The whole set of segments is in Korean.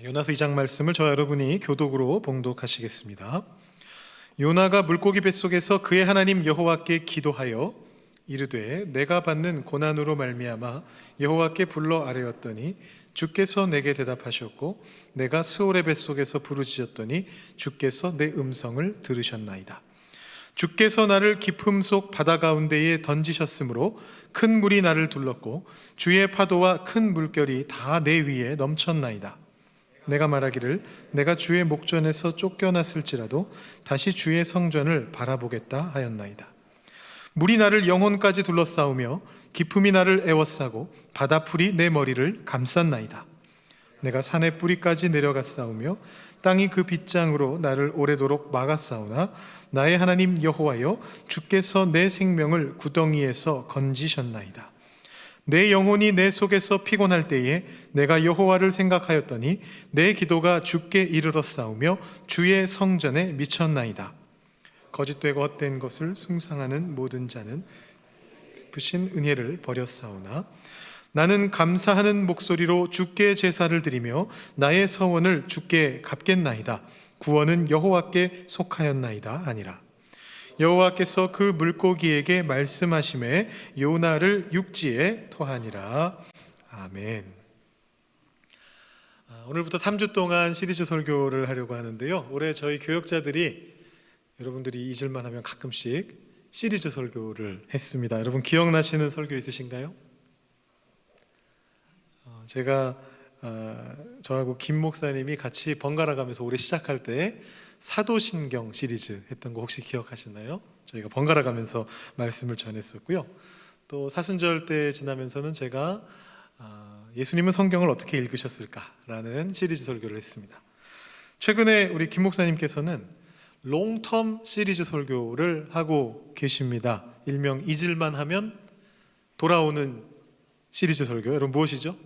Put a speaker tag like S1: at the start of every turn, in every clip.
S1: 요나서 2장 말씀을 저와 여러분이 교독으로 봉독하시겠습니다. 요나가 물고기 뱃속에서 그의 하나님 여호와께 기도하여 이르되 내가 받는 고난으로 말미암아 여호와께 불러 아뢰었더니 주께서 내게 대답하셨고 내가 스올의 뱃속에서 부르짖었더니 주께서 내 음성을 들으셨나이다. 주께서 나를 깊음 속 바다 가운데에 던지셨으므로 큰 물이 나를 둘렀고 주의 파도와 큰 물결이 다 내 위에 넘쳤나이다. 내가 말하기를 내가 주의 목전에서 쫓겨났을지라도 다시 주의 성전을 바라보겠다 하였나이다. 물이 나를 영혼까지 둘러싸우며 깊음이 나를 에워싸고 바다풀이 내 머리를 감쌌나이다. 내가 산의 뿌리까지 내려갔사오며 땅이 그 빗장으로 나를 오래도록 막았사오나 나의 하나님 여호와여 주께서 내 생명을 구덩이에서 건지셨나이다. 내 영혼이 내 속에서 피곤할 때에 내가 여호와를 생각하였더니 내 기도가 주께 이르렀사오며 주의 성전에 미쳤나이다. 거짓되고 헛된 것을 숭상하는 모든 자는 부신 은혜를 버렸사오나 나는 감사하는 목소리로 주께 제사를 드리며 나의 서원을 주께 갚겠나이다. 구원은 여호와께 속하였나이다 아니라. 여호와께서 그 물고기에게 말씀하시매 요나를 육지에 토하니라. 아멘. 오늘부터 3주 동안 시리즈 설교를 하려고 하는데요. 올해 저희 교역자들이 여러분들이 잊을만 하면 가끔씩 시리즈 설교를 했습니다. 여러분 기억나시는 설교 있으신가요? 제가 저하고 김 목사님이 같이 번갈아 가면서 올해 시작할 때 사도신경 시리즈 했던 거 혹시 기억하시나요? 저희가 번갈아 가면서 말씀을 전했었고요. 또 사순절 때 지나면서는 제가 예수님은 성경을 어떻게 읽으셨을까라는 시리즈 설교를 했습니다. 최근에 우리 김 목사님께서는 롱텀 시리즈 설교를 하고 계십니다. 일명 잊을만 하면 돌아오는 시리즈 설교. 여러분 무엇이죠?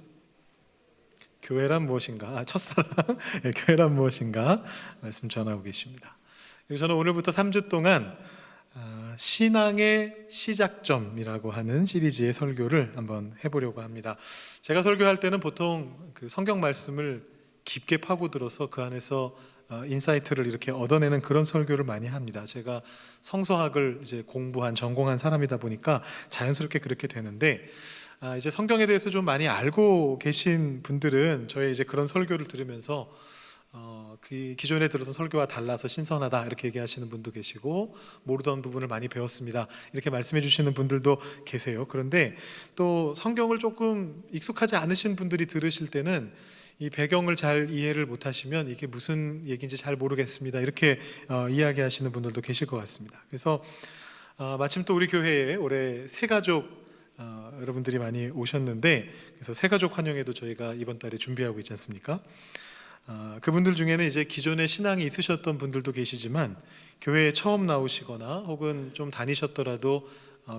S1: 교회란 무엇인가? 첫사랑 교회란 무엇인가? 말씀 전하고 계십니다. 그래서 저는 오늘부터 3주 동안 신앙의 시작점이라고 하는 시리즈의 설교를 한번 해보려고 합니다. 제가 설교할 때는 보통 그 성경 말씀을 깊게 파고들어서 그 안에서 인사이트를 이렇게 얻어내는 그런 설교를 많이 합니다. 제가 성서학을 이제 공부한 전공한 사람이다 보니까 자연스럽게 그렇게 되는데 이제 성경에 대해서 좀 많이 알고 계신 분들은 저의 이제 그런 설교를 들으면서 그 기존에 들었던 설교와 달라서 신선하다 이렇게 얘기하시는 분도 계시고 모르던 부분을 많이 배웠습니다 이렇게 말씀해 주시는 분들도 계세요. 그런데 또 성경을 조금 익숙하지 않으신 분들이 들으실 때는 이 배경을 잘 이해를 못하시면 이게 무슨 얘기인지 잘 모르겠습니다 이렇게 이야기하시는 분들도 계실 것 같습니다. 그래서 마침 또 우리 교회에 올해 새가족 여러분들이 많이 오셨는데 그래서 새가족 환영회도 저희가 이번 달에 준비하고 있지 않습니까? 그분들 중에는 이제 기존에 신앙이 있으셨던 분들도 계시지만 교회에 처음 나오시거나 혹은 좀 다니셨더라도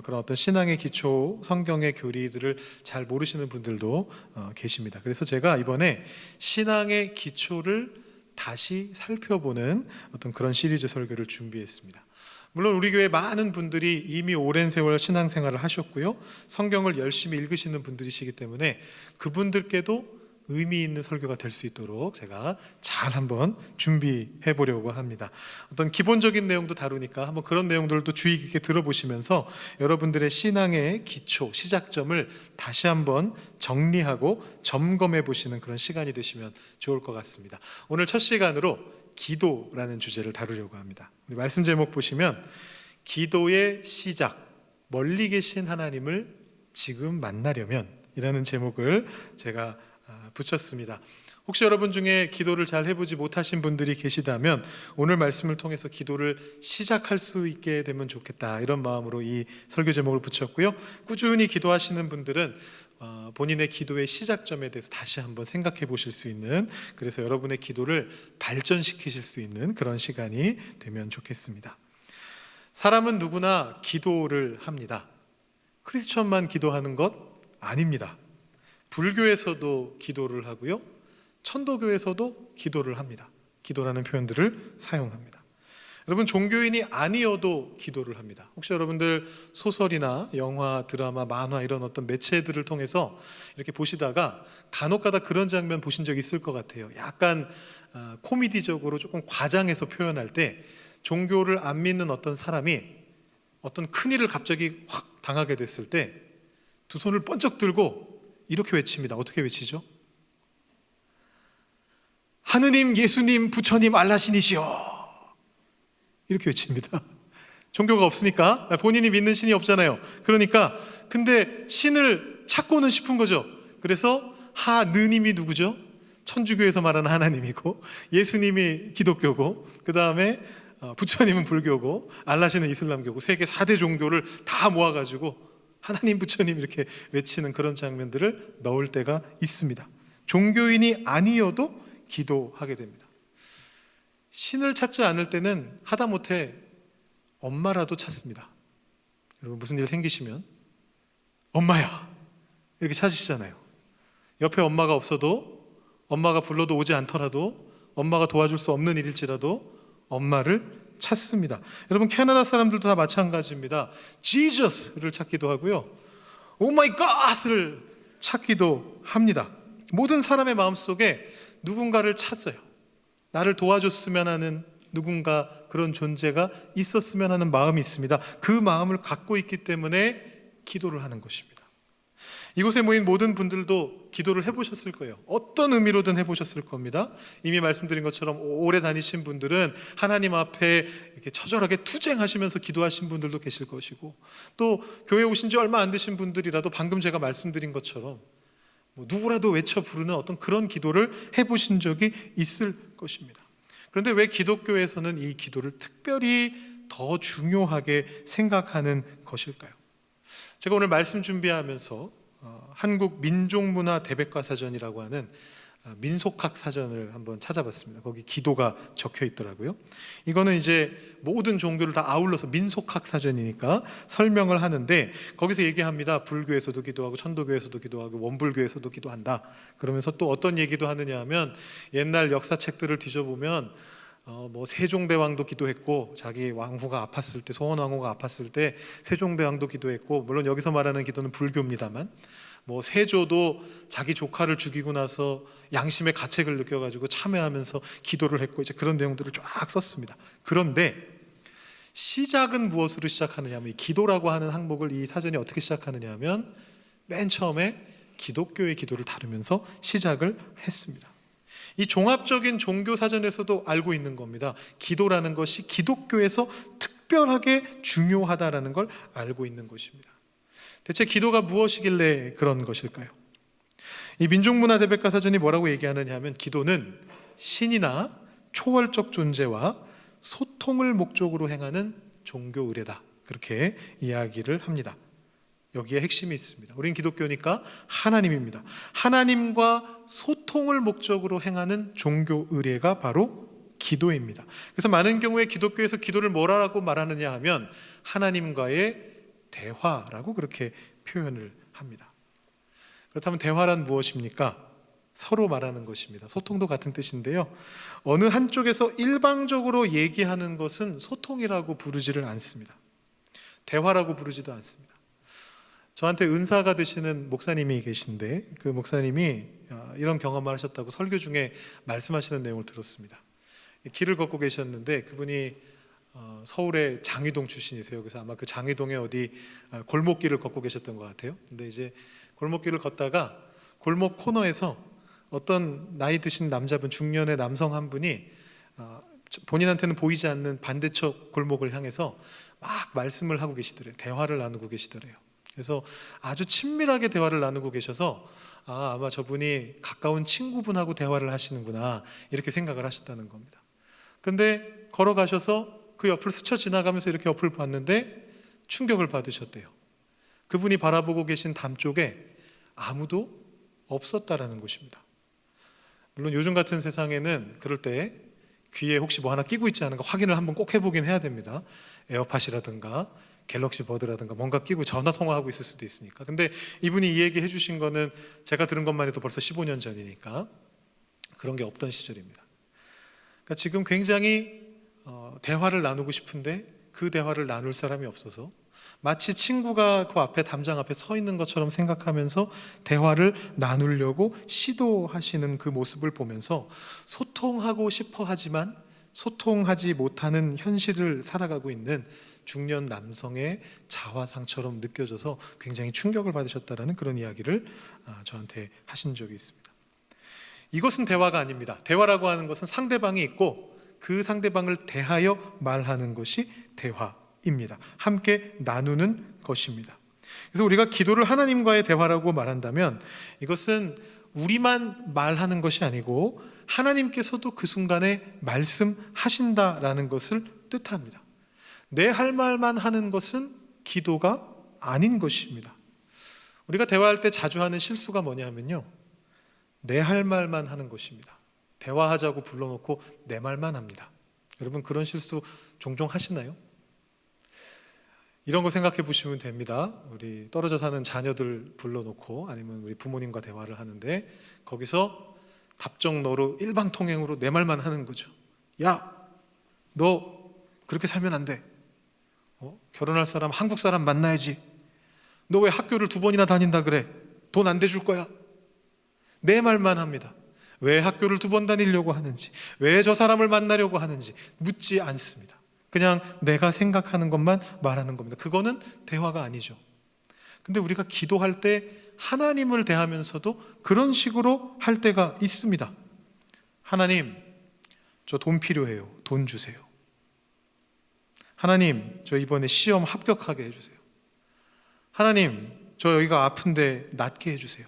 S1: 그런 어떤 신앙의 기초, 성경의 교리들을 잘 모르시는 분들도 계십니다. 그래서 제가 이번에 신앙의 기초를 다시 살펴보는 어떤 그런 시리즈 설교를 준비했습니다. 물론 우리 교회 많은 분들이 이미 오랜 세월 신앙생활을 하셨고요, 성경을 열심히 읽으시는 분들이시기 때문에 그분들께도 의미 있는 설교가 될 수 있도록 제가 잘 한번 준비해 보려고 합니다. 어떤 기본적인 내용도 다루니까 한번 그런 내용들도 주의 깊게 들어보시면서 여러분들의 신앙의 기초, 시작점을 다시 한번 정리하고 점검해 보시는 그런 시간이 되시면 좋을 것 같습니다. 오늘 첫 시간으로 기도라는 주제를 다루려고 합니다. 우리 말씀 제목 보시면 기도의 시작, 멀리 계신 하나님을 지금 만나려면 이라는 제목을 제가 붙였습니다. 혹시 여러분 중에 기도를 잘 해보지 못하신 분들이 계시다면 오늘 말씀을 통해서 기도를 시작할 수 있게 되면 좋겠다 이런 마음으로 이 설교 제목을 붙였고요. 꾸준히 기도하시는 분들은 본인의 기도의 시작점에 대해서 다시 한번 생각해 보실 수 있는, 그래서 여러분의 기도를 발전시키실 수 있는 그런 시간이 되면 좋겠습니다. 사람은 누구나 기도를 합니다. 크리스천만 기도하는 것 아닙니다. 불교에서도 기도를 하고요, 천도교에서도 기도를 합니다. 기도라는 표현들을 사용합니다. 여러분, 종교인이 아니어도 기도를 합니다. 혹시 여러분들 소설이나 영화, 드라마, 만화 이런 어떤 매체들을 통해서 이렇게 보시다가 간혹가다 그런 장면 보신 적 있을 것 같아요. 약간 코미디적으로 조금 과장해서 표현할 때 종교를 안 믿는 어떤 사람이 어떤 큰일을 갑자기 확 당하게 됐을 때 두 손을 번쩍 들고 이렇게 외칩니다. 어떻게 외치죠? 하느님, 예수님, 부처님, 알라신이시여, 이렇게 외칩니다. 종교가 없으니까, 본인이 믿는 신이 없잖아요. 그러니까 근데 신을 찾고는 싶은 거죠. 그래서 하느님이 누구죠? 천주교에서 말하는 하나님이고, 예수님이 기독교고, 그 다음에 부처님은 불교고, 알라신은 이슬람교고, 세계 4대 종교를 다 모아가지고 하나님, 부처님 이렇게 외치는 그런 장면들을 넣을 때가 있습니다. 종교인이 아니어도 기도하게 됩니다. 신을 찾지 않을 때는 하다못해 엄마라도 찾습니다. 여러분, 무슨 일 생기시면 엄마야 이렇게 찾으시잖아요. 옆에 엄마가 없어도, 엄마가 불러도 오지 않더라도, 엄마가 도와줄 수 없는 일일지라도 엄마를 찾습니다. 여러분, 캐나다 사람들도 다 마찬가지입니다. 지저스를 찾기도 하고요, 오 마이 갓을 찾기도 합니다. 모든 사람의 마음속에 누군가를 찾아요. 나를 도와줬으면 하는 누군가, 그런 존재가 있었으면 하는 마음이 있습니다. 그 마음을 갖고 있기 때문에 기도를 하는 것입니다. 이곳에 모인 모든 분들도 기도를 해보셨을 거예요. 어떤 의미로든 해보셨을 겁니다. 이미 말씀드린 것처럼 오래 다니신 분들은 하나님 앞에 이렇게 처절하게 투쟁하시면서 기도하신 분들도 계실 것이고, 또 교회 오신 지 얼마 안 되신 분들이라도 방금 제가 말씀드린 것처럼 누구라도 외쳐 부르는 어떤 그런 기도를 해보신 적이 있을 것입니다. 그런데 왜 기독교에서는 이 기도를 특별히 더 중요하게 생각하는 것일까요? 제가 오늘 말씀 준비하면서 한국 민족문화 대백과사전이라고 하는 민속학 사전을 한번 찾아봤습니다. 거기 기도가 적혀 있더라고요. 이거는 이제 모든 종교를 다 아울러서 민속학 사전이니까 설명을 하는데, 거기서 얘기합니다. 불교에서도 기도하고, 천도교에서도 기도하고, 원불교에서도 기도한다. 그러면서 또 어떤 얘기도 하느냐 하면, 옛날 역사책들을 뒤져보면 세종대왕도 기도했고, 자기 왕후가 아팠을 때, 소원왕후가 아팠을 때 세종대왕도 기도했고, 물론 여기서 말하는 기도는 불교입니다만, 세조도 자기 조카를 죽이고 나서 양심의 가책을 느껴가지고 참회하면서 기도를 했고, 이제 그런 내용들을 쫙 썼습니다. 그런데 시작은 무엇으로 시작하느냐 하면, 이 기도라고 하는 항목을 이 사전이 어떻게 시작하느냐 하면, 맨 처음에 기독교의 기도를 다루면서 시작을 했습니다. 이 종합적인 종교 사전에서도 알고 있는 겁니다. 기도라는 것이 기독교에서 특별하게 중요하다라는 걸 알고 있는 것입니다. 대체 기도가 무엇이길래 그런 것일까요? 이 민족문화대백과사전이 뭐라고 얘기하느냐 하면, 기도는 신이나 초월적 존재와 소통을 목적으로 행하는 종교 의례다, 그렇게 이야기를 합니다. 여기에 핵심이 있습니다. 우린 기독교니까 하나님입니다. 하나님과 소통을 목적으로 행하는 종교 의례가 바로 기도입니다. 그래서 많은 경우에 기독교에서 기도를 뭐라고 말하느냐 하면, 하나님과의 대화라고 그렇게 표현을 합니다. 그렇다면 대화란 무엇입니까? 서로 말하는 것입니다. 소통도 같은 뜻인데요, 어느 한쪽에서 일방적으로 얘기하는 것은 소통이라고 부르지를 않습니다. 대화라고 부르지도 않습니다. 저한테 은사가 되시는 목사님이 계신데, 그 목사님이 이런 경험을 하셨다고 설교 중에 말씀하시는 내용을 들었습니다. 길을 걷고 계셨는데, 그분이 서울의 장위동 출신이세요. 그래서 아마 그 장위동의 어디 골목길을 걷고 계셨던 것 같아요. 근데 이제 골목길을 걷다가 골목 코너에서 어떤 나이 드신 남자분, 중년의 남성 한 분이 본인한테는 보이지 않는 반대쪽 골목을 향해서 막 말씀을 하고 계시더래요. 대화를 나누고 계시더래요. 그래서 아주 친밀하게 대화를 나누고 계셔서, 아마 저분이 가까운 친구분하고 대화를 하시는구나, 이렇게 생각을 하셨다는 겁니다. 근데 걸어가셔서 그 옆을 스쳐 지나가면서 이렇게 옆을 봤는데 충격을 받으셨대요. 그분이 바라보고 계신 담 쪽에 아무도 없었다라는 것입니다. 물론 요즘 같은 세상에는 그럴 때 귀에 혹시 뭐 하나 끼고 있지 않은가 확인을 한번 꼭 해보긴 해야 됩니다. 에어팟이라든가 갤럭시 버드라든가 뭔가 끼고 전화 통화하고 있을 수도 있으니까. 근데 이분이 이 얘기 해주신 거는 제가 들은 것만 해도 벌써 15년 전이니까 그런 게 없던 시절입니다. 그러니까 지금 굉장히 대화를 나누고 싶은데 그 대화를 나눌 사람이 없어서 마치 친구가 그 앞에 담장 앞에 서 있는 것처럼 생각하면서 대화를 나누려고 시도하시는 그 모습을 보면서 소통하고 싶어 하지만 소통하지 못하는 현실을 살아가고 있는 중년 남성의 자화상처럼 느껴져서 굉장히 충격을 받으셨다라는 그런 이야기를 저한테 하신 적이 있습니다. 이것은 대화가 아닙니다. 대화라고 하는 것은 상대방이 있고 그 상대방을 대하여 말하는 것이 대화입니다. 함께 나누는 것입니다. 그래서 우리가 기도를 하나님과의 대화라고 말한다면 이것은 우리만 말하는 것이 아니고 하나님께서도 그 순간에 말씀하신다라는 것을 뜻합니다. 내 할 말만 하는 것은 기도가 아닌 것입니다. 우리가 대화할 때 자주 하는 실수가 뭐냐면요, 내 할 말만 하는 것입니다. 대화하자고 불러놓고 내 말만 합니다. 여러분 그런 실수 종종 하시나요? 이런 거 생각해 보시면 됩니다. 우리 떨어져 사는 자녀들 불러놓고 아니면 우리 부모님과 대화를 하는데 거기서 답정너로 일방통행으로 내 말만 하는 거죠. 야, 너 그렇게 살면 안 돼. 결혼할 사람 한국 사람 만나야지. 너 왜 학교를 2번이나 다닌다 그래? 돈 안 대줄 거야. 내 말만 합니다. 왜 학교를 2번 다니려고 하는지, 왜 저 사람을 만나려고 하는지 묻지 않습니다. 그냥 내가 생각하는 것만 말하는 겁니다. 그거는 대화가 아니죠. 근데 우리가 기도할 때 하나님을 대하면서도 그런 식으로 할 때가 있습니다. 하나님, 저 돈 필요해요. 돈 주세요. 하나님, 저 이번에 시험 합격하게 해주세요. 하나님, 저 여기가 아픈데 낫게 해주세요.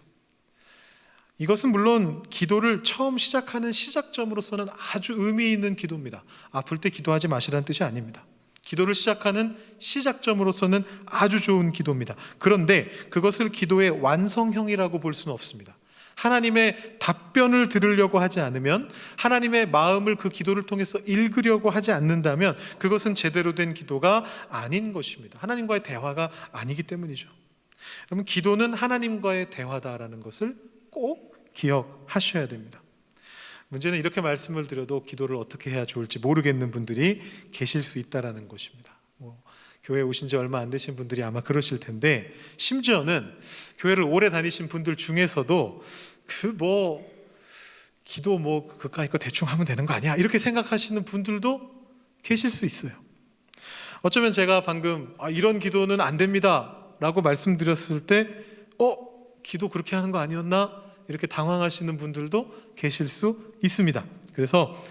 S1: 이것은 물론 기도를 처음 시작하는 시작점으로서는 아주 의미 있는 기도입니다. 아플 때 기도하지 마시라는 뜻이 아닙니다. 기도를 시작하는 시작점으로서는 아주 좋은 기도입니다. 그런데 그것을 기도의 완성형이라고 볼 수는 없습니다. 하나님의 답변을 들으려고 하지 않으면, 하나님의 마음을 그 기도를 통해서 읽으려고 하지 않는다면 그것은 제대로 된 기도가 아닌 것입니다. 하나님과의 대화가 아니기 때문이죠. 여러분, 기도는 하나님과의 대화다라는 것을 꼭 기억하셔야 됩니다. 문제는 이렇게 말씀을 드려도 기도를 어떻게 해야 좋을지 모르겠는 분들이 계실 수 있다는 것입니다. 교회에 오신 지 얼마 안 되신 분들이 아마 그러실 텐데, 심지어는 교회를 오래 다니신 분들 중에서도 기도 그까이 거 대충 하면 되는 거 아니야? 이렇게 생각하시는 분들도 계실 수 있어요. 어쩌면 제가 방금 이런 기도는 안 됩니다 라고 말씀드렸을 때 기도 그렇게 하는 거 아니었나? 이렇게 당황하시는 분들도 계실 수 있습니다. 그래서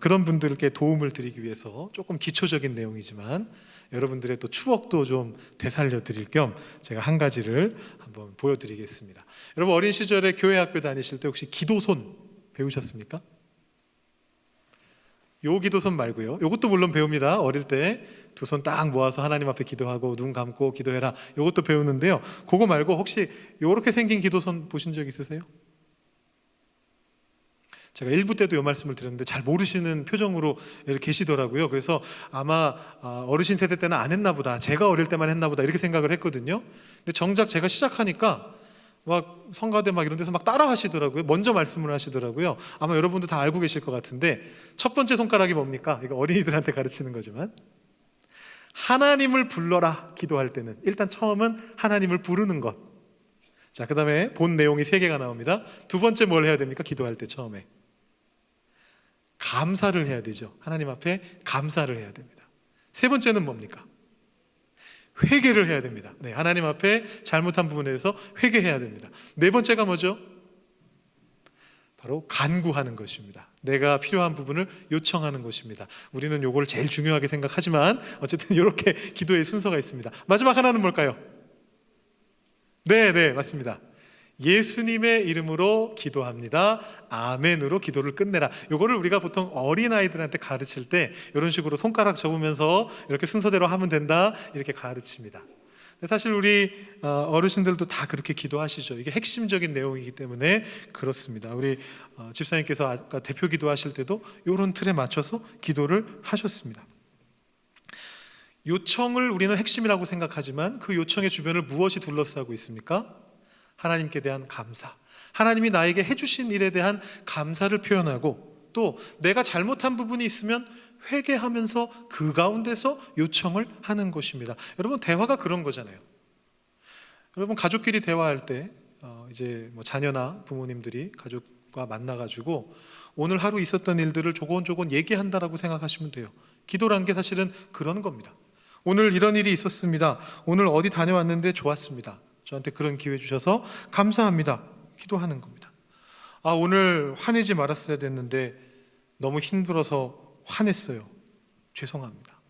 S1: 그런 분들께 도움을 드리기 위해서 조금 기초적인 내용이지만 여러분들의 또 추억도 좀 되살려 드릴 겸 제가 한 가지를 한번 보여드리겠습니다. 여러분, 어린 시절에 교회 학교 다니실 때 혹시 기도손 배우셨습니까? 요 기도손 말고요. 요것도 물론 배웁니다. 어릴 때 2손 딱 모아서 하나님 앞에 기도하고 눈 감고 기도해라. 요것도 배우는데요. 그거 말고 혹시 요렇게 생긴 기도손 보신 적 있으세요? 제가 1부 때도 이 말씀을 드렸는데 잘 모르시는 표정으로 계시더라고요. 그래서 아마 어르신 세대 때는 안 했나 보다, 제가 어릴 때만 했나 보다 이렇게 생각을 했거든요. 근데 정작 제가 시작하니까 막 성가대 막 이런 데서 막 따라 하시더라고요. 먼저 말씀을 하시더라고요. 아마 여러분도 다 알고 계실 것 같은데, 첫 번째 손가락이 뭡니까? 이거 어린이들한테 가르치는 거지만, 하나님을 불러라. 기도할 때는 일단 처음은 하나님을 부르는 것. 자, 그 다음에 본 내용이 3개가 나옵니다. 두 번째 뭘 해야 됩니까? 기도할 때 처음에 감사를 해야 되죠. 하나님 앞에 감사를 해야 됩니다. 3번째는 뭡니까? 회개를 해야 됩니다. 네, 하나님 앞에 잘못한 부분에 대해서 회개해야 됩니다. 4번째가 뭐죠? 바로 간구하는 것입니다. 내가 필요한 부분을 요청하는 것입니다. 우리는 요걸 제일 중요하게 생각하지만 어쨌든 이렇게 기도의 순서가 있습니다. 마지막 하나는 뭘까요? 네, 맞습니다. 예수님의 이름으로 기도합니다. 아멘으로 기도를 끝내라. 요거를 우리가 보통 어린아이들한테 가르칠 때 이런 식으로 손가락 접으면서 이렇게 순서대로 하면 된다 이렇게 가르칩니다. 사실 우리 어르신들도 다 그렇게 기도하시죠. 이게 핵심적인 내용이기 때문에 그렇습니다. 우리 집사님께서 아까 대표 기도하실 때도 이런 틀에 맞춰서 기도를 하셨습니다. 요청을 우리는 핵심이라고 생각하지만 그 요청의 주변을 무엇이 둘러싸고 있습니까? 하나님께 대한 감사, 하나님이 나에게 해주신 일에 대한 감사를 표현하고, 또 내가 잘못한 부분이 있으면 회개하면서 그 가운데서 요청을 하는 것입니다. 여러분, 대화가 그런 거잖아요. 여러분, 가족끼리 대화할 때 이제 뭐 자녀나 부모님들이 가족과 만나가지고 오늘 하루 있었던 일들을 조곤조곤 얘기한다라고 생각하시면 돼요. 기도란 게 사실은 그런 겁니다. 오늘 이런 일이 있었습니다. 오늘 어디 다녀왔는데 좋았습니다. 저한테 그런 기회 주셔서 감사합니다. 기도하는 겁니다. 오늘 화내지 말았어야 됐는데 너무 힘들어서 화냈어요. 죄송합니다.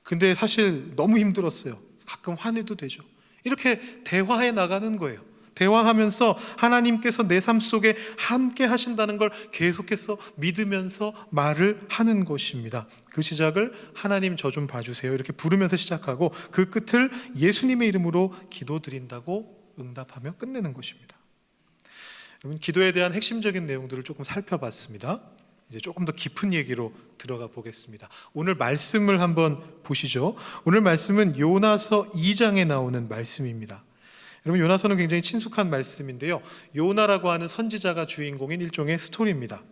S1: 근데 사실 너무 힘들었어요. 가끔 화내도 되죠. 이렇게 대화해 나가는 거예요. 대화하면서 하나님께서 내 삶 속에 함께 하신다는 걸 계속해서 믿으면서 말을 하는 것입니다. 그 시작을 하나님 저 좀 봐주세요 이렇게 부르면서 시작하고 그 끝을 예수님의 이름으로 기도드린다고 응답하며 끝내는 것입니다. 여러분, 기도에 대한 핵심적인 내용들을 조금 살펴봤습니다. 이제 조금 더 깊은 얘기로 들어가 보겠습니다. 오늘 말씀을 한번 보시죠. 오늘 말씀은 요나서 2장에 나오는 말씀입니다. 여러분, 요나서는 굉장히 친숙한 말씀인데요, 요나라고 하는 선지자가 주인공인 일종의 스토리입니다.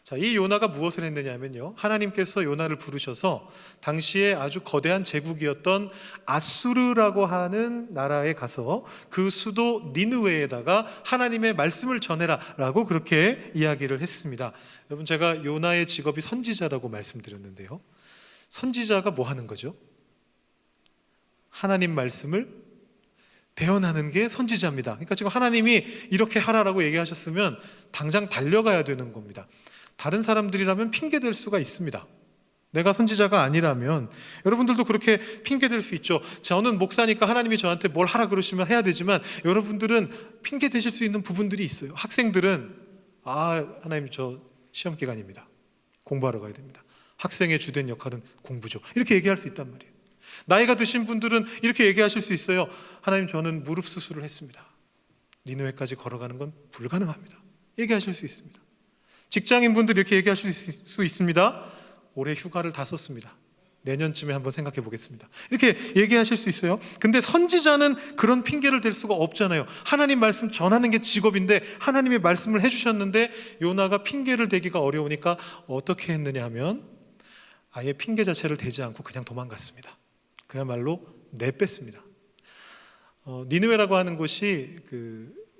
S1: 자, 이 요나가 무엇을 했느냐면요, 하나님께서 요나를 부르셔서 당시에 아주 거대한 제국이었던 아수르라고 하는 나라에 가서 그 수도 니느웨에다가 하나님의 말씀을 전해라 라고 그렇게 이야기를 했습니다. 여러분, 제가 요나의 직업이 선지자라고 말씀드렸는데요, 선지자가 뭐 하는 거죠? 하나님 말씀을 대언하는 게 선지자입니다. 그러니까 지금 하나님이 이렇게 하라라고 얘기하셨으면 당장 달려가야 되는 겁니다. 다른 사람들이라면 핑계댈 수가 있습니다. 내가 선지자가 아니라면 여러분들도 그렇게 핑계댈 수 있죠. 저는 목사니까 하나님이 저한테 뭘 하라 그러시면 해야 되지만, 여러분들은 핑계대실 수 있는 부분들이 있어요. 학생들은 하나님 저 시험 기간입니다. 공부하러 가야 됩니다. 학생의 주된 역할은 공부죠. 이렇게 얘기할 수 있단 말이에요. 나이가 드신 분들은 이렇게 얘기하실 수 있어요. 하나님, 저는 무릎 수술을 했습니다. 니느웨까지 걸어가는 건 불가능합니다. 얘기하실 수 있습니다. 직장인 분들 이렇게 얘기하실 수 있습니다. 올해 휴가를 다 썼습니다. 내년쯤에 한번 생각해 보겠습니다. 이렇게 얘기하실 수 있어요. 근데 선지자는 그런 핑계를 댈 수가 없잖아요. 하나님 말씀 전하는 게 직업인데 하나님의 말씀을 해주셨는데 요나가 핑계를 대기가 어려우니까 어떻게 했느냐 하면 아예 핑계 자체를 대지 않고 그냥 도망갔습니다. 그야말로 내뺐습니다. 니느웨라고 하는 곳이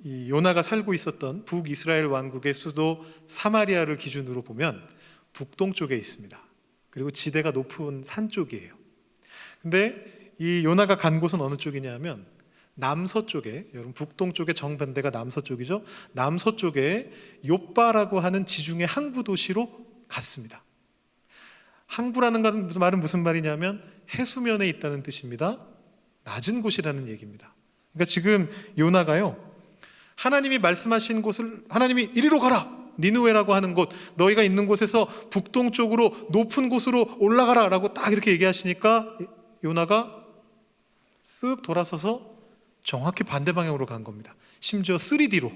S1: 이 요나가 살고 있었던 북이스라엘 왕국의 수도 사마리아를 기준으로 보면 북동쪽에 있습니다. 그리고 지대가 높은 산 쪽이에요. 근데 이 요나가 간 곳은 어느 쪽이냐면 남서쪽에, 여러분 북동쪽의 정반대가 남서쪽이죠. 남서쪽에 욥바라고 하는 지중해 항구 도시로 갔습니다. 항구라는 말은 무슨 말이냐면 해수면에 있다는 뜻입니다. 낮은 곳이라는 얘기입니다. 그러니까 지금 요나가요, 하나님이 말씀하신 곳을, 하나님이 이리로 가라, 니느웨라고 하는 곳, 너희가 있는 곳에서 북동쪽으로 높은 곳으로 올라가라 라고 딱 이렇게 얘기하시니까 요나가 쓱 돌아서서 정확히 반대 방향으로 간 겁니다. 심지어 3D로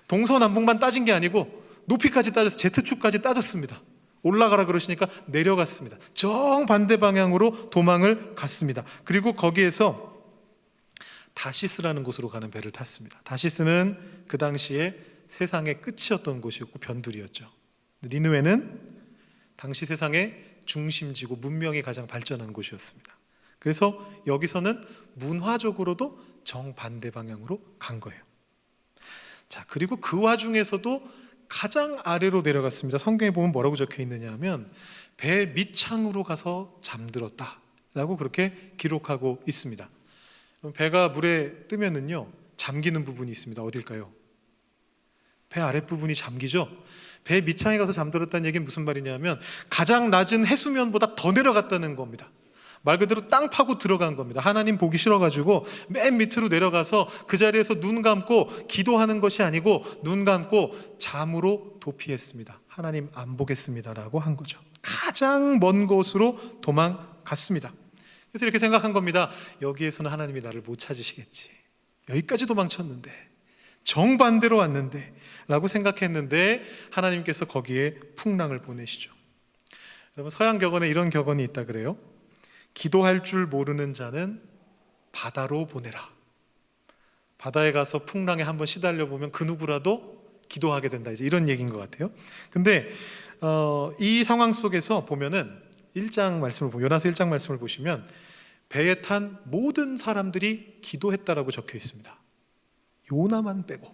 S1: 동서남북만 따진 게 아니고 높이까지 따져서 Z축까지 따졌습니다. 올라가라 그러시니까 내려갔습니다. 정반대 방향으로 도망을 갔습니다. 그리고 거기에서 다시스라는 곳으로 가는 배를 탔습니다. 다시스는 그 당시에 세상의 끝이었던 곳이었고 변두리였죠. 니느웨는 당시 세상의 중심지고 문명이 가장 발전한 곳이었습니다. 그래서 여기서는 문화적으로도 정반대 방향으로 간 거예요. 자, 그리고 그 와중에서도 가장 아래로 내려갔습니다. 성경에 보면 뭐라고 적혀 있느냐 하면 배 밑창으로 가서 잠들었다 라고 그렇게 기록하고 있습니다. 배가 물에 뜨면은요, 잠기는 부분이 있습니다. 어딜까요? 배 아랫부분이 잠기죠. 배 밑창에 가서 잠들었다는 얘기는 무슨 말이냐면 가장 낮은 해수면보다 더 내려갔다는 겁니다. 말 그대로 땅 파고 들어간 겁니다. 하나님 보기 싫어가지고 맨 밑으로 내려가서 그 자리에서 눈 감고 기도하는 것이 아니고 눈 감고 잠으로 도피했습니다. 하나님 안 보겠습니다라고 한 거죠. 가장 먼 곳으로 도망갔습니다. 그래서 이렇게 생각한 겁니다. 여기에서는 하나님이 나를 못 찾으시겠지. 여기까지 도망쳤는데, 정반대로 왔는데 라고 생각했는데 하나님께서 거기에 풍랑을 보내시죠. 여러분, 서양 격언에 이런 격언이 있다 그래요. 기도할 줄 모르는 자는 바다로 보내라. 바다에 가서 풍랑에 한번 시달려 보면 그 누구라도 기도하게 된다, 이제 이런 얘기인 것 같아요. 근데 이 상황 속에서 보면은 1장 말씀을 요나서 1장 말씀을 보시면 배에 탄 모든 사람들이 기도했다라고 적혀 있습니다. 요나만 빼고.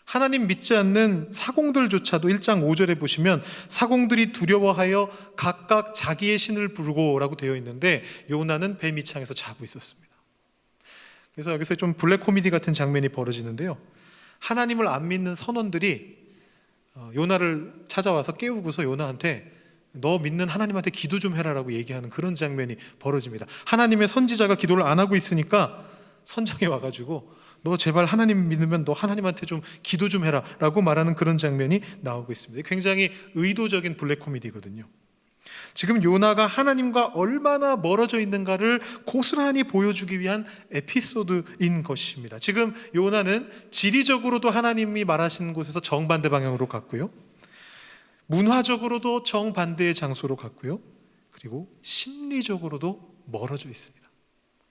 S1: 하나님 믿지 않는 사공들조차도 1장 5절에 보시면 사공들이 두려워하여 각각 자기의 신을 부르고 라고 되어 있는데 요나는 배 밑창에서 자고 있었습니다. 그래서 여기서 좀 블랙 코미디 같은 장면이 벌어지는데요, 하나님을 안 믿는 선원들이 요나를 찾아와서 깨우고서 요나한테 너 믿는 하나님한테 기도 좀 해라라고 얘기하는 그런 장면이 벌어집니다. 하나님의 선지자가 기도를 안 하고 있으니까 선장이 와가지고 너 제발 하나님 믿으면 너 하나님한테 좀 기도 좀 해라 라고 말하는 그런 장면이 나오고 있습니다. 굉장히 의도적인 블랙 코미디거든요. 지금 요나가 하나님과 얼마나 멀어져 있는가를 고스란히 보여주기 위한 에피소드인 것입니다. 지금 요나는 지리적으로도 하나님이 말하시는 곳에서 정반대 방향으로 갔고요, 문화적으로도 정반대의 장소로 갔고요, 그리고 심리적으로도 멀어져 있습니다.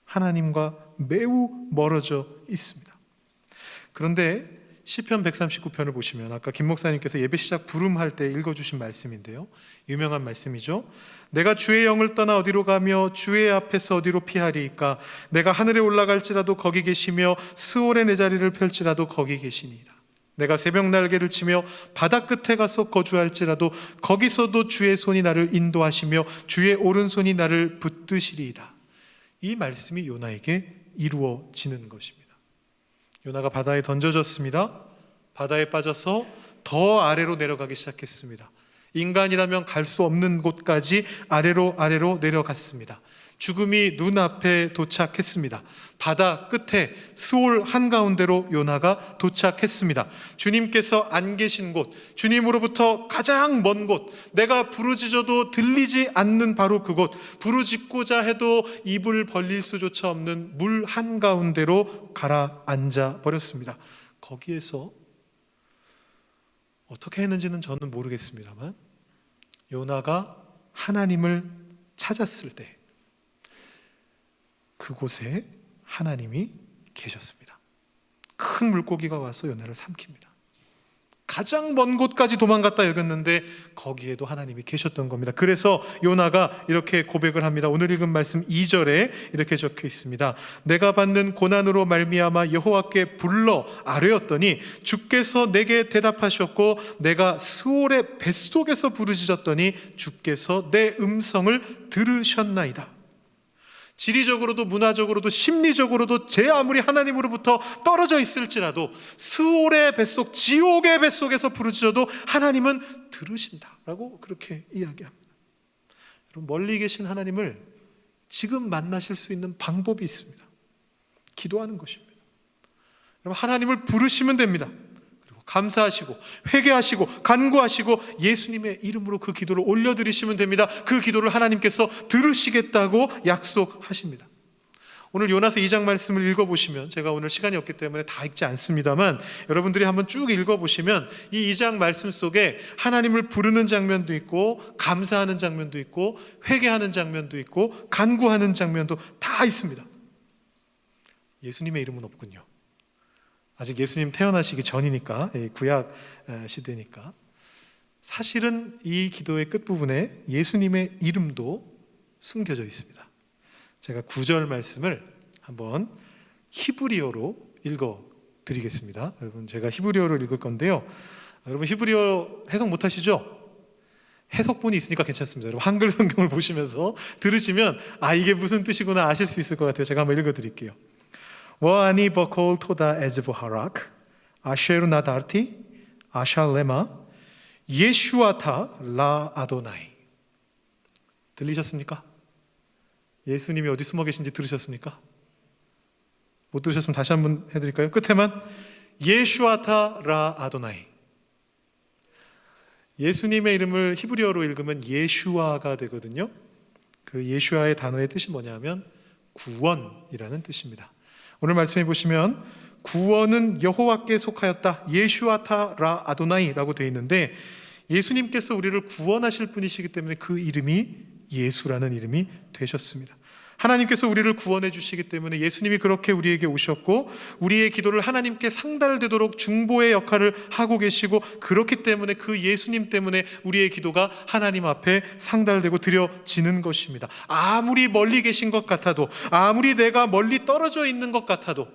S1: 하나님과 매우 멀어져 있습니다. 그런데 시편 139편을 보시면 아까 김 목사님께서 예배 시작 부름할 때 읽어주신 말씀인데요, 유명한 말씀이죠. 내가 주의 영을 떠나 어디로 가며 주의 앞에서 어디로 피하리이까. 내가 하늘에 올라갈지라도 거기 계시며 스올에 내 자리를 펼지라도 거기 계시니이다. 내가 새벽 날개를 치며 바다 끝에 가서 거주할지라도 거기서도 주의 손이 나를 인도하시며 주의 오른손이 나를 붙드시리이다. 이 말씀이 요나에게 이루어지는 것입니다. 요나가 바다에 던져졌습니다. 바다에 빠져서 더 아래로 내려가기 시작했습니다. 인간이라면 갈 수 없는 곳까지 아래로 내려갔습니다. 죽음이 눈앞에 도착했습니다. 바다 끝에 스올 한가운데로 요나가 도착했습니다. 주님께서 안 계신 곳, 주님으로부터 가장 먼 곳, 내가 부르짖어도 들리지 않는 바로 그곳, 부르짖고자 해도 입을 벌릴 수조차 없는 물 한가운데로 가라앉아 버렸습니다. 거기에서 어떻게 했는지는 저는 모르겠습니다만 요나가 하나님을 찾았을 때 그곳에 하나님이 계셨습니다. 큰 물고기가 와서 요나를 삼킵니다. 가장 먼 곳까지 도망갔다 여겼는데 거기에도 하나님이 계셨던 겁니다. 그래서 요나가 이렇게 고백을 합니다. 오늘 읽은 말씀 2절에 이렇게 적혀 있습니다. 내가 받는 고난으로 말미암아 여호와께 불러 아뢰었더니 주께서 내게 대답하셨고 내가 스올의 뱃속에서 부르짖었더니 주께서 내 음성을 들으셨나이다. 지리적으로도 문화적으로도 심리적으로도 제 아무리 하나님으로부터 떨어져 있을지라도 스올의 뱃속, 지옥의 뱃속에서 부르짖어도 하나님은 들으신다라고 그렇게 이야기합니다. 여러분, 멀리 계신 하나님을 지금 만나실 수 있는 방법이 있습니다. 기도하는 것입니다. 여러분, 하나님을 부르시면 됩니다. 감사하시고 회개하시고 간구하시고 예수님의 이름으로 그 기도를 올려드리시면 됩니다. 그 기도를 하나님께서 들으시겠다고 약속하십니다. 오늘 요나서 2장 말씀을 읽어보시면, 제가 오늘 시간이 없기 때문에 다 읽지 않습니다만 여러분들이 한번 쭉 읽어보시면 이 2장 말씀 속에 하나님을 부르는 장면도 있고 감사하는 장면도 있고 회개하는 장면도 있고 간구하는 장면도 다 있습니다. 예수님의 이름은 없군요. 아직 예수님 태어나시기 전이니까, 구약 시대니까. 사실은 이 기도의 끝부분에 예수님의 이름도 숨겨져 있습니다. 제가 9절 말씀을 한번 히브리어로 읽어드리겠습니다. 여러분, 제가 히브리어를 읽을 건데요, 여러분 히브리어 해석 못하시죠? 해석본이 있으니까 괜찮습니다. 여러분 한글 성경을 보시면서 들으시면 이게 무슨 뜻이구나 아실 수 있을 것 같아요. 제가 한번 읽어드릴게요. 와니 버콜 토다 에즈보하락 아쉐르 나다르티 아샬레마 예슈아타 라 아도나이. 들리셨습니까? 예수님이 어디 숨어 계신지 들으셨습니까? 못 들으셨으면 다시 한번 해드릴까요? 끝에만 예슈아타 라 아도나이. 예수님의 이름을 히브리어로 읽으면 예슈아가 되거든요. 그 예슈아의 단어의 뜻이 뭐냐면 구원이라는 뜻입니다. 오늘 말씀해 보시면 구원은 여호와께 속하였다, 예슈아타 라 아도나이라고 되어 있는데 예수님께서 우리를 구원하실 분이시기 때문에 그 이름이 예수라는 이름이 되셨습니다. 하나님께서 우리를 구원해 주시기 때문에 예수님이 그렇게 우리에게 오셨고, 우리의 기도를 하나님께 상달되도록 중보의 역할을 하고 계시고, 그렇기 때문에 그 예수님 때문에 우리의 기도가 하나님 앞에 상달되고 드려지는 것입니다. 아무리 멀리 계신 것 같아도, 아무리 내가 멀리 떨어져 있는 것 같아도,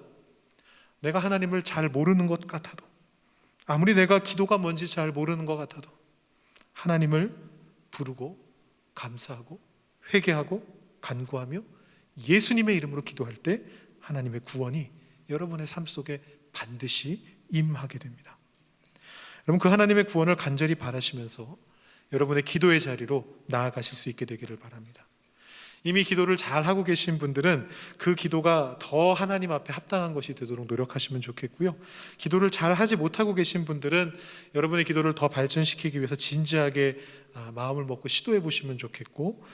S1: 내가 하나님을 잘 모르는 것 같아도, 아무리 내가 기도가 뭔지 잘 모르는 것 같아도 하나님을 부르고 감사하고 회개하고 간구하며 예수님의 이름으로 기도할 때 하나님의 구원이 여러분의 삶 속에 반드시 임하게 됩니다. 여러분, 그 하나님의 구원을 간절히 바라시면서 여러분의 기도의 자리로 나아가실 수 있게 되기를 바랍니다. 이미 기도를 잘 하고 계신 분들은 그 기도가 더 하나님 앞에 합당한 것이 되도록 노력하시면 좋겠고요. 기도를 잘 하지 못하고 계신 분들은 여러분의 기도를 더 발전시키기 위해서 진지하게 마음을 먹고 시도해 보시면 좋겠고,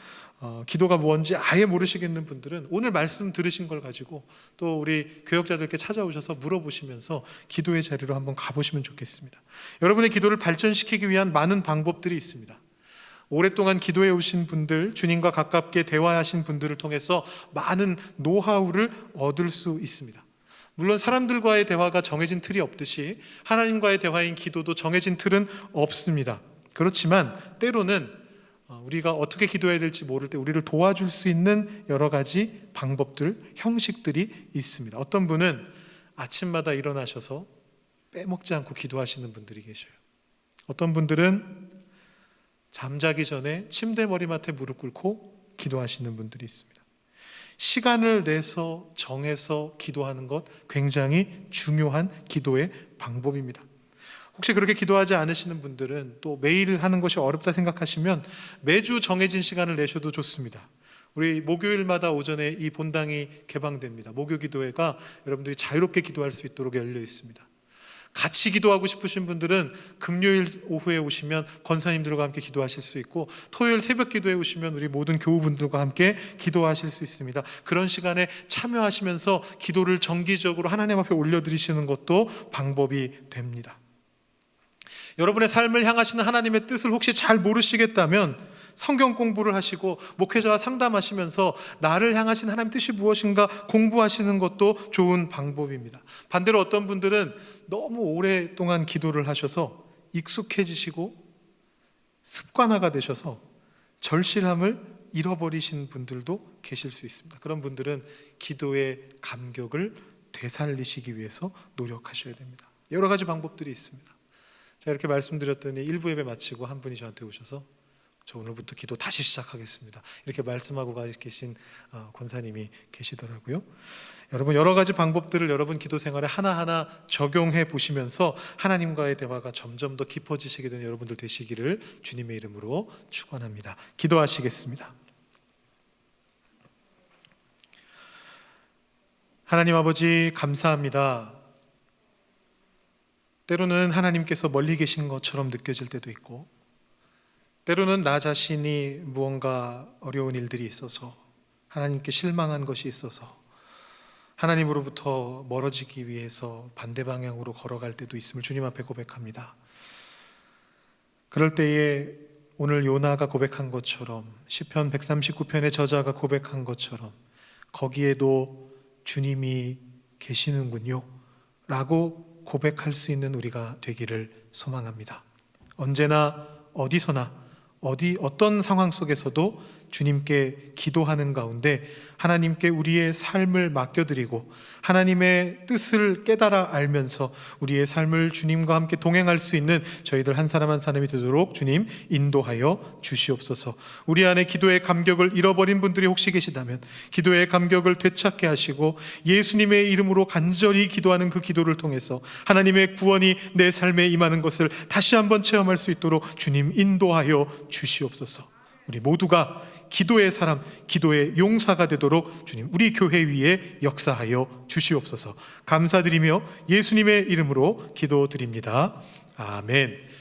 S1: 기도가 뭔지 아예 모르시겠는 분들은 오늘 말씀 들으신 걸 가지고 또 우리 교역자들께 찾아오셔서 물어보시면서 기도의 자리로 한번 가보시면 좋겠습니다. 여러분의 기도를 발전시키기 위한 많은 방법들이 있습니다. 오랫동안 기도해 오신 분들, 주님과 가깝게 대화하신 분들을 통해서 많은 노하우를 얻을 수 있습니다. 물론 사람들과의 대화가 정해진 틀이 없듯이 하나님과의 대화인 기도도 정해진 틀은 없습니다. 그렇지만 때로는 우리가 어떻게 기도해야 될지 모를 때 우리를 도와줄 수 있는 여러 가지 방법들, 형식들이 있습니다. 어떤 분은 아침마다 일어나셔서 빼먹지 않고 기도하시는 분들이 계셔요. 어떤 분들은 잠자기 전에 침대 머리맡에 무릎 꿇고 기도하시는 분들이 있습니다. 시간을 내서 정해서 기도하는 것 굉장히 중요한 기도의 방법입니다. 혹시 그렇게 기도하지 않으시는 분들은 또 매일 하는 것이 어렵다 생각하시면 매주 정해진 시간을 내셔도 좋습니다. 우리 목요일마다 오전에 이 본당이 개방됩니다. 목요 기도회가 여러분들이 자유롭게 기도할 수 있도록 열려 있습니다. 같이 기도하고 싶으신 분들은 금요일 오후에 오시면 권사님들과 함께 기도하실 수 있고, 토요일 새벽 기도에 오시면 우리 모든 교우분들과 함께 기도하실 수 있습니다. 그런 시간에 참여하시면서 기도를 정기적으로 하나님 앞에 올려드리시는 것도 방법이 됩니다. 여러분의 삶을 향하시는 하나님의 뜻을 혹시 잘 모르시겠다면 성경 공부를 하시고 목회자와 상담하시면서 나를 향하신 하나님 뜻이 무엇인가 공부하시는 것도 좋은 방법입니다. 반대로 어떤 분들은 너무 오랫동안 기도를 하셔서 익숙해지시고 습관화가 되셔서 절실함을 잃어버리신 분들도 계실 수 있습니다. 그런 분들은 기도의 감격을 되살리시기 위해서 노력하셔야 됩니다. 여러 가지 방법들이 있습니다. 제가 이렇게 말씀드렸더니 1부 예배 마치고 한 분이 저한테 오셔서 저 오늘부터 기도 다시 시작하겠습니다, 이렇게 말씀하고 계신 권사님이 계시더라고요. 여러분, 여러 가지 방법들을 여러분 기도 생활에 하나하나 적용해 보시면서 하나님과의 대화가 점점 더 깊어지시게 되는 여러분들 되시기를 주님의 이름으로 축원합니다. 기도하시겠습니다. 하나님 아버지, 감사합니다. 때로는 하나님께서 멀리 계신 것처럼 느껴질 때도 있고, 때로는 나 자신이 무언가 어려운 일들이 있어서 하나님께 실망한 것이 있어서 하나님으로부터 멀어지기 위해서 반대 방향으로 걸어갈 때도 있음을 주님 앞에 고백합니다. 그럴 때에 오늘 요나가 고백한 것처럼, 시편 139편의 저자가 고백한 것처럼 거기에도 주님이 계시는군요 라고 고백할 수 있는 우리가 되기를 소망합니다. 언제나 어디서나 어떤 상황 속에서도 주님께 기도하는 가운데 하나님께 우리의 삶을 맡겨드리고 하나님의 뜻을 깨달아 알면서 우리의 삶을 주님과 함께 동행할 수 있는 저희들 한 사람 한 사람이 되도록 주님 인도하여 주시옵소서. 우리 안에 기도의 감격을 잃어버린 분들이 혹시 계시다면 기도의 감격을 되찾게 하시고 예수님의 이름으로 간절히 기도하는 그 기도를 통해서 하나님의 구원이 내 삶에 임하는 것을 다시 한번 체험할 수 있도록 주님 인도하여 주시옵소서. 우리 모두가 기도의 사람, 기도의 용사가 되도록 주님 우리 교회 위에 역사하여 주시옵소서. 감사드리며 예수님의 이름으로 기도드립니다. 아멘.